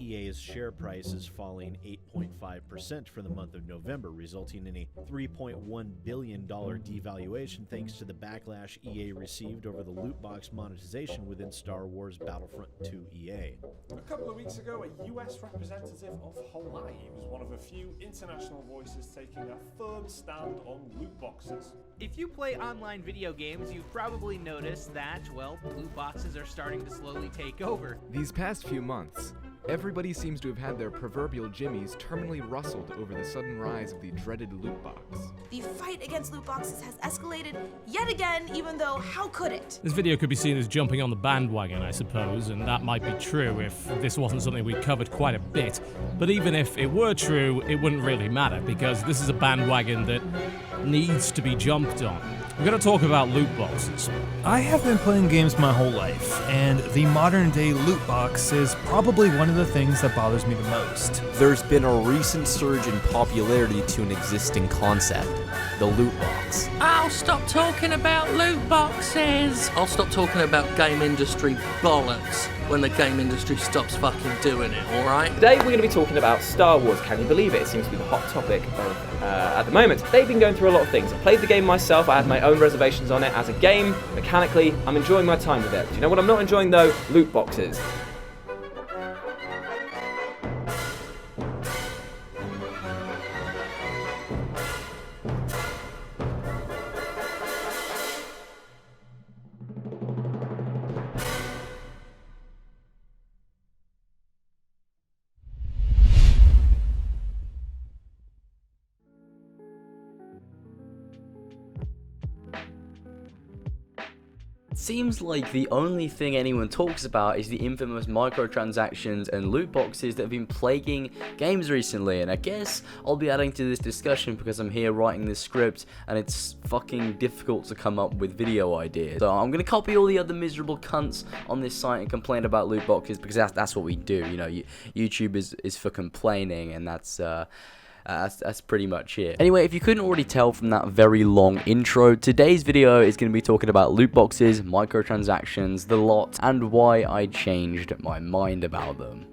EA's share price is falling 8.5% for the month of November, resulting in a $3.1 billion devaluation thanks to the backlash EA received over the loot box monetization within Star Wars Battlefront 2 EA. A couple of weeks ago, a US representative of Hawaii was one of a few international voices taking a firm stand on loot boxes. If you play online video games, you've probably noticed that, well, loot boxes are starting to slowly take over. These past few months, everybody seems to have had their proverbial jimmies terminally rustled over the sudden rise of the dreaded loot box. The fight against loot boxes has escalated yet again, even though how could it? This video could be seen as jumping on the bandwagon, I suppose, and that might be true if this wasn't something we covered quite a bit. But even if it were true, it wouldn't really matter, because this is a bandwagon that needs to be jumped on. We're going to talk about loot boxes. I have been playing games my whole life, and the modern day loot box is probably one of the things that bothers me the most. There's been a recent surge in popularity to an existing concept, the loot box. I'll stop talking about loot boxes. I'll stop talking about game industry bollocks when the game industry stops fucking doing it, alright? Today we're going to be talking about Star Wars. Can you believe it? It seems to be the hot topic of, at the moment. They've been going through a lot of things. I played the game myself, I had my own reservations on it. As a game, mechanically, I'm enjoying my time with it. Do you know what I'm not enjoying though? Loot boxes. Seems like the only thing anyone talks about is the infamous microtransactions and loot boxes that have been plaguing games recently, and I guess I'll be adding to this discussion because I'm here writing this script and it's fucking difficult to come up with video ideas. So I'm gonna copy all the other miserable cunts on this site and complain about loot boxes because that's what we do, you know. YouTube is for complaining, and that's pretty much it. Anyway, if you couldn't already tell from that very long intro, today's video is going to be talking about loot boxes, microtransactions, the lot, and why I changed my mind about them.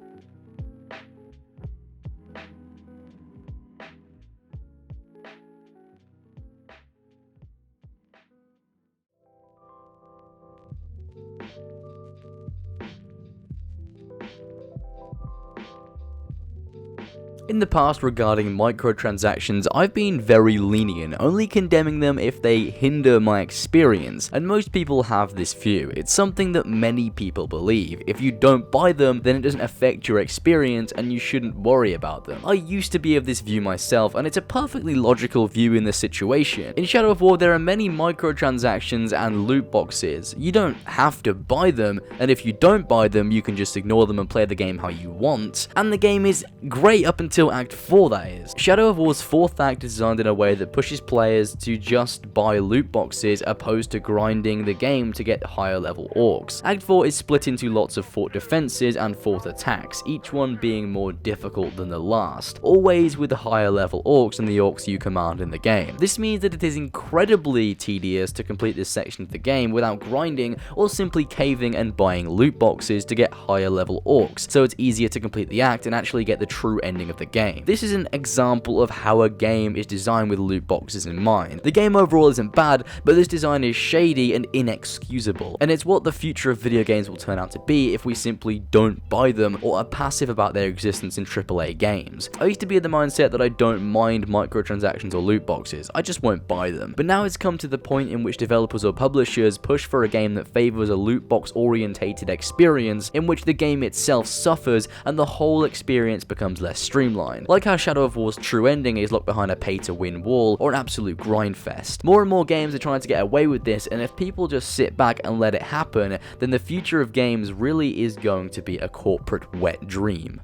In the past regarding microtransactions, I've been very lenient, only condemning them if they hinder my experience, and most people have this view. It's something that many people believe. If you don't buy them, then it doesn't affect your experience and you shouldn't worry about them. I used to be of this view myself, and it's a perfectly logical view in this situation. In Shadow of War, there are many microtransactions and loot boxes. You don't have to buy them, and if you don't buy them, you can just ignore them and play the game how you want, and the game is great up until Act 4, that is. Shadow of War's 4th act is designed in a way that pushes players to just buy loot boxes opposed to grinding the game to get higher level orcs. Act 4 is split into lots of fort defenses and fort attacks, each one being more difficult than the last, always with the higher level orcs and the orcs you command in the game. This means that it is incredibly tedious to complete this section of the game without grinding or simply caving and buying loot boxes to get higher level orcs, so it's easier to complete the act and actually get the true ending of the game. This is an example of how a game is designed with loot boxes in mind. The game overall isn't bad, but this design is shady and inexcusable, and it's what the future of video games will turn out to be if we simply don't buy them or are passive about their existence in AAA games. I used to be of the mindset that I don't mind microtransactions or loot boxes, I just won't buy them. But now it's come to the point in which developers or publishers push for a game that favors a loot box orientated experience in which the game itself suffers and the whole experience becomes less streamlined. Like how Shadow of War's true ending is locked behind a pay-to-win wall or an absolute grind fest. More and more games are trying to get away with this, and if people just sit back and let it happen, then the future of games really is going to be a corporate wet dream.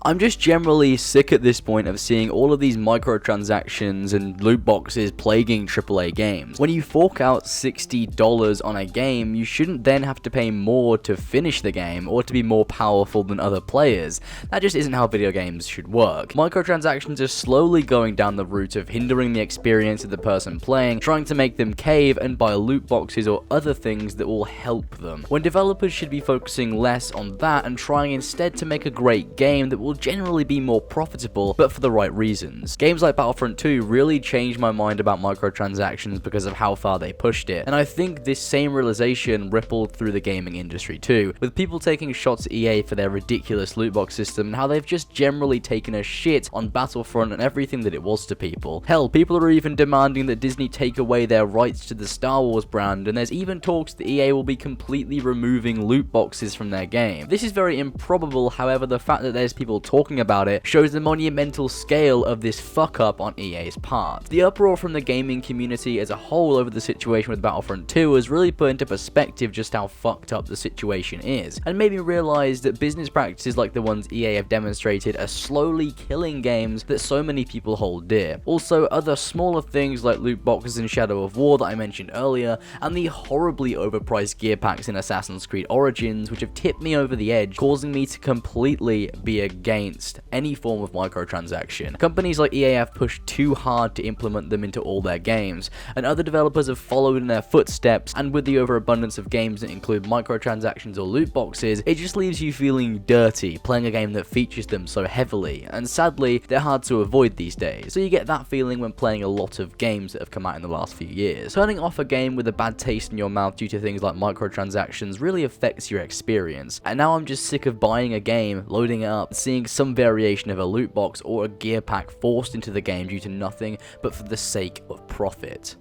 I'm just generally sick at this point of seeing all of these microtransactions and loot boxes plaguing AAA games. When you fork out $60 on a game, you shouldn't then have to pay more to finish the game or to be more powerful than other players. That just isn't how video games should work. Microtransactions are slowly going down the route of hindering the experience of the person playing, trying to make them cave and buy loot boxes or other things that will help them, when developers should be focusing less on that and trying instead to make a great game that will generally be more profitable, but for the right reasons. Games like Battlefront 2 really changed my mind about microtransactions because of how far they pushed it, and I think this same realization rippled through the gaming industry too, with people taking shots at EA for their ridiculous loot box system and how they've just generally taken a shit on Battlefront and everything that it was to people. Hell, people are even demanding that Disney take away their rights to the Star Wars brand, and there's even talks that EA will be completely removing loot boxes from their game. This is very improbable, however the fact that there's people talking about it shows the monumental scale of this fuck up on EA's part. The uproar from the gaming community as a whole over the situation with Battlefront 2 has really put into perspective just how fucked up the situation is, and made me realize that business practices like the ones EA have demonstrated are slowly killing games that so many people hold dear. Also, other smaller things like loot boxes in Shadow of War that I mentioned earlier, and the horribly overpriced gear packs in Assassin's Creed Origins, which have tipped me over the edge, causing me to completely be against any form of microtransaction. Companies like EA have pushed too hard to implement them into all their games, and other developers have followed in their footsteps, and with the overabundance of games that include microtransactions or loot boxes, it just leaves you feeling dirty playing a game that features them so heavily, and sadly, they're hard to avoid these days, so you get that feeling when playing a lot of games that have come out in the last few years. Turning off a game with a bad taste in your mouth due to things like microtransactions really affects your experience, and now I'm just sick of buying a game, loading it up, seeing some variation of a loot box or a gear pack forced into the game due to nothing but for the sake of profit.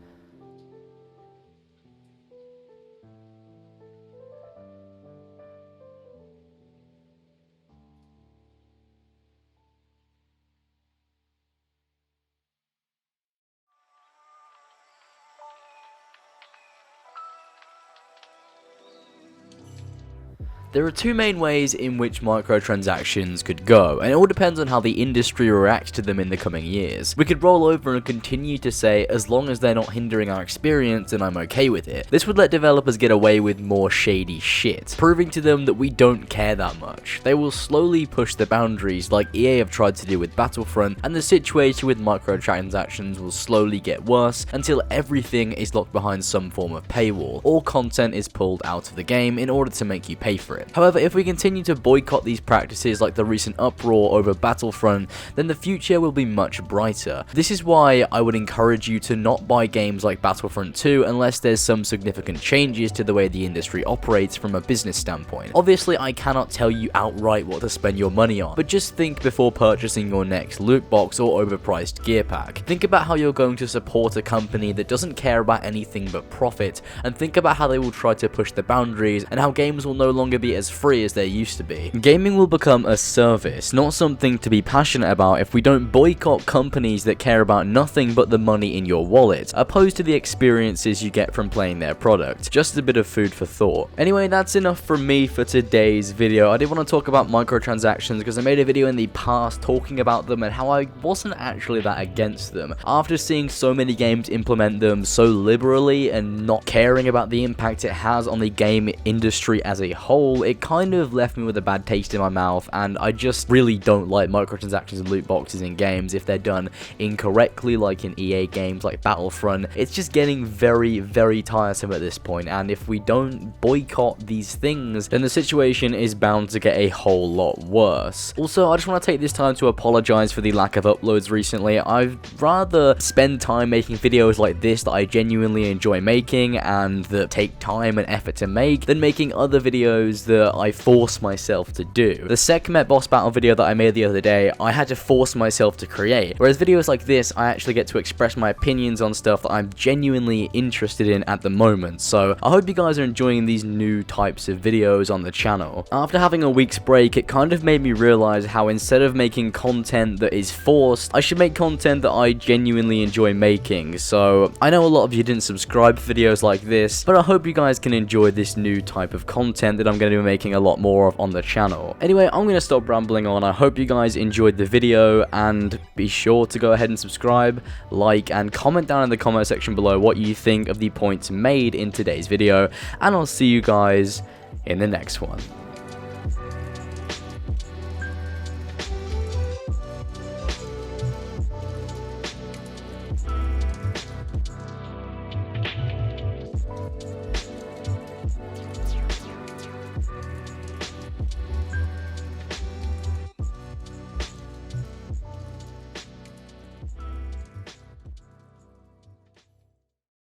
There are two main ways in which microtransactions could go, and it all depends on how the industry reacts to them in the coming years. We could roll over and continue to say, as long as they're not hindering our experience, then I'm okay with it. This would let developers get away with more shady shit, proving to them that we don't care that much. They will slowly push the boundaries like EA have tried to do with Battlefront, and the situation with microtransactions will slowly get worse until everything is locked behind some form of paywall. All content is pulled out of the game in order to make you pay for it. However, if we continue to boycott these practices like the recent uproar over Battlefront, then the future will be much brighter. This is why I would encourage you to not buy games like Battlefront 2 unless there's some significant changes to the way the industry operates from a business standpoint. Obviously, I cannot tell you outright what to spend your money on, but just think before purchasing your next loot box or overpriced gear pack. Think about how you're going to support a company that doesn't care about anything but profit, and think about how they will try to push the boundaries and how games will no longer be as free as they used to be. Gaming will become a service, not something to be passionate about if we don't boycott companies that care about nothing but the money in your wallet, opposed to the experiences you get from playing their product. Just a bit of food for thought. Anyway, that's enough from me for today's video. I did want to talk about microtransactions because I made a video in the past talking about them and how I wasn't actually that against them. After seeing so many games implement them so liberally and not caring about the impact it has on the game industry as a whole, it kind of left me with a bad taste in my mouth, and I just really don't like microtransactions and loot boxes in games if they're done incorrectly, like in EA games like Battlefront. It's just getting very, very tiresome at this point, and if we don't boycott these things, then the situation is bound to get a whole lot worse. Also, I just want to take this time to apologize for the lack of uploads recently. I'd rather spend time making videos like this that I genuinely enjoy making and that take time and effort to make than making other videos that I force myself to do. The Sekhmet boss battle video that I made the other day, I had to force myself to create, whereas videos like this, I actually get to express my opinions on stuff that I'm genuinely interested in at the moment. So I hope you guys are enjoying these new types of videos on the channel. After having a week's break, it kind of made me realize how instead of making content that is forced, I should make content that I genuinely enjoy making. So I know a lot of you didn't subscribe to videos like this, but I hope you guys can enjoy this new type of content that I'm going to be making a lot more of on the channel. Anyway, I'm going to stop rambling on. I hope you guys enjoyed the video, and be sure to go ahead and subscribe, like, and comment down in the comment section below what you think of the points made in today's video, and I'll see you guys in the next one.